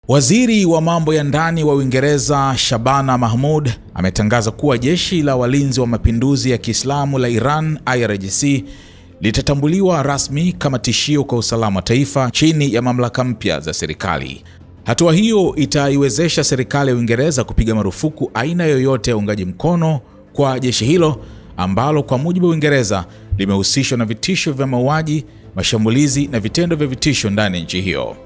Waziri wa mambo ya ndani wa Uingereza Shabana Mahmood ametangaza kuwa jeshi la walinzi wa mapinduzi ya Kiislamu la Iran IRGC litatambuliwa rasmi kama tishio kwa usalama wa taifa chini ya mamlaka mpya za serikali. Hatua hiyo itaiwezesha serikali ya Uingereza kupiga marufuku aina yoyote ya uungaji mkono kwa jeshi hilo ambalo kwa mujibu wa Uingereza limehusishwa na vitisho vya mauaji, mashambulizi na vitendo vya vitisho ndani ya nchi hiyo.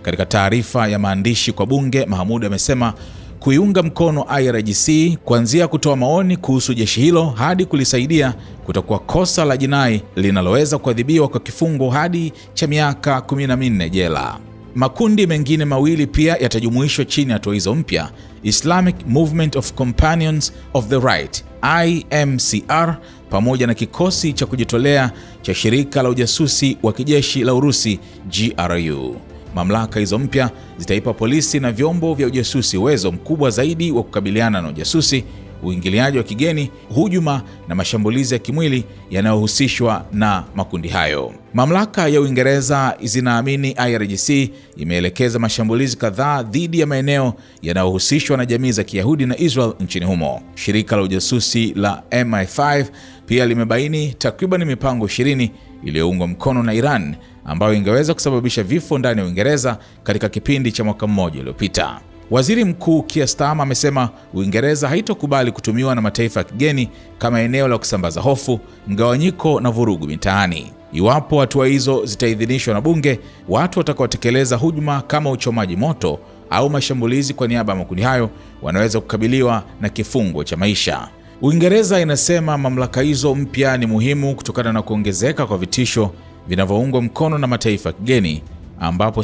Katika taarifa ya maandishi kwa bunge, Mahmoud amesema kuiunga mkono IRGC kuanzia kutoa maoni kuhusu jeshi hilo hadi kulisaidia kutakuwa kosa la jinai linaloweza kuadhibiwa kwa kifungo hadi cha miaka 14 jela. Makundi mengine mawili pia yatajumuishwa chini ya hatua hizo mpya: Islamic Movement of Companions of the Right IMCR pamoja na kikosi cha kujitolea cha shirika la ujasusi wa kijeshi la Urusi GRU. Mamlaka hizo mpya zitaipa polisi na vyombo vya ujasusi uwezo mkubwa zaidi wa kukabiliana na ujasusi, uingiliaji wa kigeni, hujuma na mashambulizi ya kimwili yanayohusishwa na makundi hayo. Mamlaka ya Uingereza zinaamini IRGC imeelekeza mashambulizi kadhaa dhidi ya maeneo yanayohusishwa na jamii za Kiyahudi na Israel nchini humo. Shirika la ujasusi la MI5 pia limebaini takriban mipango 20 iliyoungwa mkono na Iran ambayo ingeweza kusababisha vifo ndani ya Uingereza katika kipindi cha mwaka mmoja uliopita. Waziri Mkuu Keir Starmer amesema Uingereza haitokubali kutumiwa na mataifa ya kigeni kama eneo la kusambaza hofu, mgawanyiko na vurugu mitaani. Iwapo hatua hizo zitaidhinishwa na bunge, watu watakaotekeleza hujuma kama uchomaji moto au mashambulizi kwa niaba ya makundi hayo wanaweza kukabiliwa na kifungo cha maisha. Uingereza inasema mamlaka hizo mpya ni muhimu kutokana na kuongezeka kwa vitisho vinavyoungwa mkono na mataifa ya kigeni ambapo